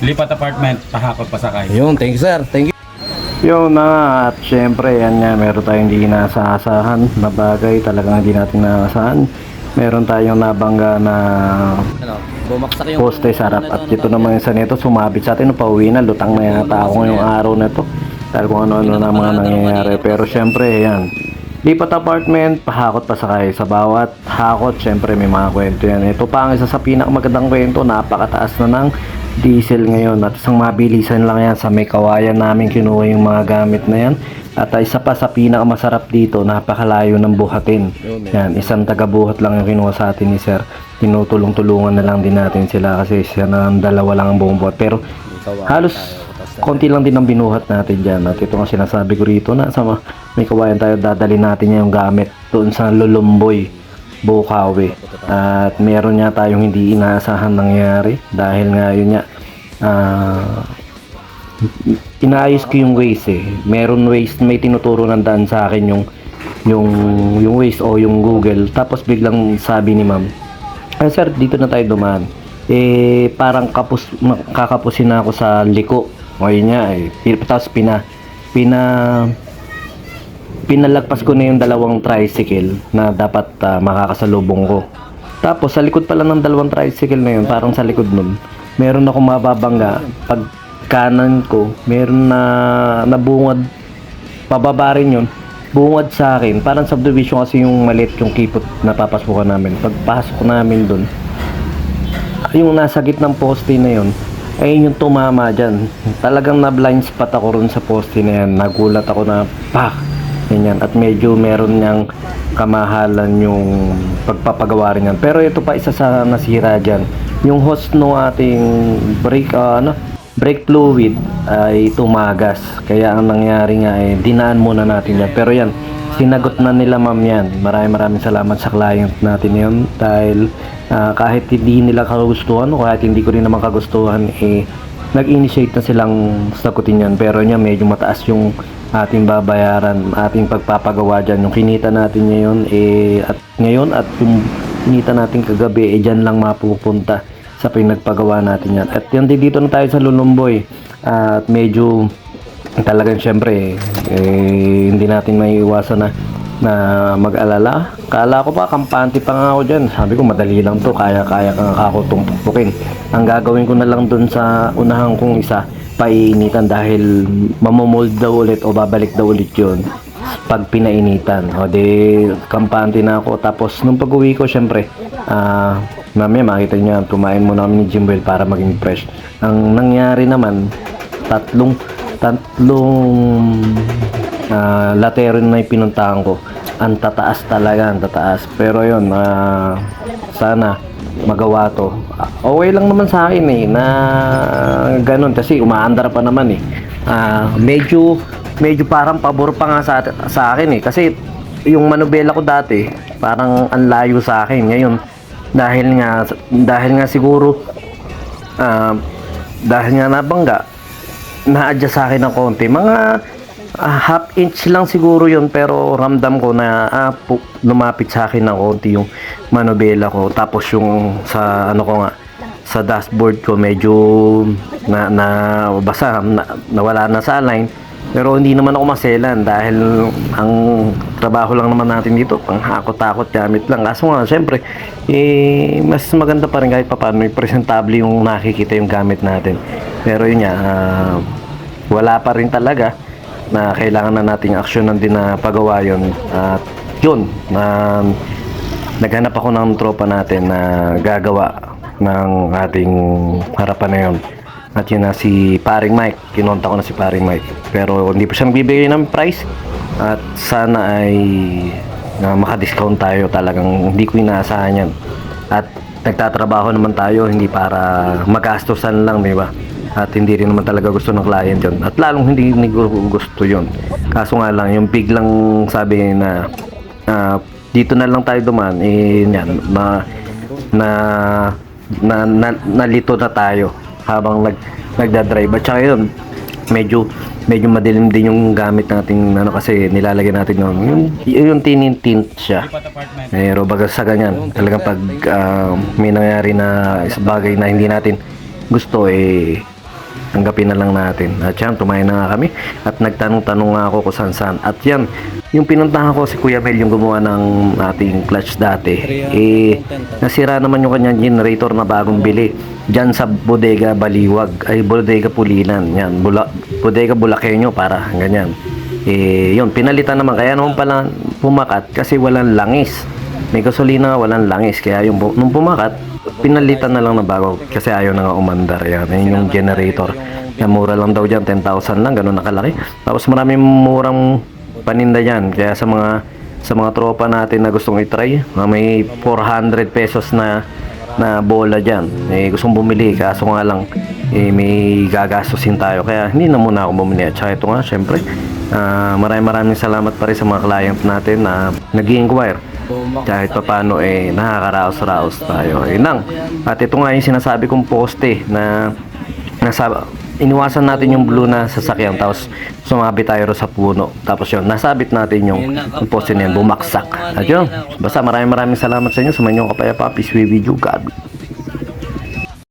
Lipat apartment, pahakot pasakay. Ayun, thank you sir. Thank you. Yun na nga, at syempre yan nga, meron tayong hindi inaasahan na bagay, talagang hindi natin inaasahan. Meron tayong nabangga na Bumaksak yung poste sa harap, at ito naman isa nito sumabit sa atin, pauwi na, lutang na yata ako ngayong araw na to dahil kung ano-ano na mga nangyayari. Pero syempre yan, lipat apartment, pahakot pasakay. Sa bawat hakot syempre may mga kwento yan. Ito pa ang isa sa pinakamagandang kwento, napakataas na ng diesel ngayon, at isang mabilisan lang yan, sa may kawayan namin kinuha yung mga gamit na yan. At isa pa sa pinakamasarap dito, napakalayo ng buhatin. Yan, isang taga-buhat lang yung kinuha sa atin ni sir. Tinutulong-tulungan na lang din natin sila kasi siya na dalawa lang ang buong buhat. Pero halos konti lang din ang binuhat natin dyan. At ito nga sinasabi ko rito, na sa may kawayan tayo, dadali natin yung gamit doon sa Lulumboy, Bukawi. At meron nga tayong hindi inaasahan nangyari dahil nga yun nga, inaayos ko yung Waze eh. Meron Waze, may tinuturo ng daan sa akin yung Waze o yung Google. Tapos biglang sabi ni ma'am, ay sir, dito na tayo dumaan. Eh parang kakapusin na ako sa liko. O yun nga eh. Tapos pinalagpas ko na yung dalawang tricycle na dapat makakasalubong ko. Tapos sa likod pala ng dalawang tricycle na yun, parang sa likod nun, meron akong mababangga. Pag kanan ko, meron na nabungad, pababa rin yun, bungad sa akin. Parang subdivision kasi yung maliit yung kipot na papasukan namin. Pagpasok namin dun, yung nasa gitnang poste na yun, ayun yung tumama dyan. Talagang na blind spot ako ron sa poste na yan. Nagulat ako na pak, ganyan. At medyo meron niyang kamahalan yung pagpapagawa rin yan. Pero ito pa isa sa nasira dyan, yung hose no ating brake fluid ay tumagas. Kaya ang nangyari nga ay dinaan muna natin yan. Pero yan, sinagot na nila ma'am yan. Maraming salamat sa client natin yun dahil kahit hindi nila kagustuhan o kahit hindi ko rin naman kagustuhan, eh nag-initiate na silang sagutin yan. Pero niya medyo mataas yung ating babayaran, ating pagpapagawa dyan. Yung kinita natin ngayon at yung kinita natin kagabi, dyan lang mapupunta sa pinagpagawa natin yan. At yan, dito na tayo sa Lulumboy. At medyo talagang syempre hindi natin maiiwasan na mag-alala. Kala ko pa kampante pa nga ako dyan. Sabi ko madali lang to, kaya kang ako tumpukpukin. Ang gagawin ko na lang dun sa unahan kong isa, painitan dahil mamomold daw ulit o babalik daw ulit yun pag pinainitan. O di kampante na ako. Tapos nung pag-uwi ko syempre, mamaya makita nyo, kumain muna kami ni Jimwell para maging fresh. Ang nangyari naman, tatlong lateron na pinuntahan ko. Ang tataas talaga, ang tataas. Pero yun, sana magawa to. Okay lang naman sa akin eh, na ganun kasi umaandar pa naman eh. Medyo parang pabor pa nga sa akin eh. Kasi yung manubela ko dati, parang ang layo sa akin. Ngayon, dahil nga siguro, dahil nga nabangga, na-adjust sa akin ng konti. Mga half inch lang siguro yun, pero ramdam ko na lumapit sa akin ng konti yung manubela ko. Tapos yung sa sa dashboard ko medyo basa, nawala na sa line. Pero hindi naman ako maselan dahil ang trabaho lang naman natin dito, panghakot-takot gamit lang. Kaso nga, syempre, mas maganda pa rin kahit paano, presentable yung nakikita yung gamit natin. Pero yun nga, wala pa rin talaga na kailangan na nating aksyonan din na pagawa yun. At yun, naghanap ako ng tropa natin na gagawa ng ating harapan na yun. At yun na si Paring Mike, kinonta ko na si Paring Mike. Pero hindi pa siya nagbibigay ng price. At sana ay makadiscount tayo, talagang hindi ko inaasahan yan. At nagtatrabaho naman tayo, hindi para magastosan lang, di ba? At hindi rin naman talaga gusto ng client yun. At lalong hindi gusto yun. Kaso nga lang, yung biglang sabi na dito na lang tayo duman, yan, nalito na tayo habang nagdadrive. At saka yun, medyo madilim din yung gamit natin kasi nilalagay natin yung tint siya. Pero baga sa ganyan, talagang pag may nangyari na bagay na hindi natin gusto, tanggapin na lang natin. At yan, tumayo na nga kami at nagtanong-tanong nga ako kung saan. At yan, yung pinuntahan ko si Kuya Mel, yung gumawa ng ating clutch dati, nasira naman yung kanyang generator na bagong bili dyan sa Bodega Baliwag, ay Bodega Pulilan, yan, Bodega Bulaqueño para, ganyan. Yun, pinalitan naman, kaya naman pala pumakat kasi walang langis. May gasolina, walang langis, kaya yung, nung pumakat, pinalitan na lang na bago kasi ayaw na nga umandar. Yan, yun yung generator. Yan, mura lang daw dyan, 10,000 lang, ganun nakalaki. Tapos maraming murang paninda dyan. Kaya sa mga tropa natin na gustong itry, may 400 pesos na bola dyan. Gustong bumili, kaso nga lang, may gagastusin tayo. Kaya hindi na muna ako bumili. At saka ito nga, syempre, maraming salamat pa rin sa mga client natin na nag-i-inquire. Kahit pa paano nakakaraos-raos tayo. Nang, at ito nga yung sinasabi kong poste na iniwasan natin yung blue na sasakyan tapos sumabi tayo sa puno. Tapos yun, nasabit natin yung poste na yun, bumaksak. At yun, basta maraming salamat sa inyo. Sa inyong kapayapaan, peace be with you, God.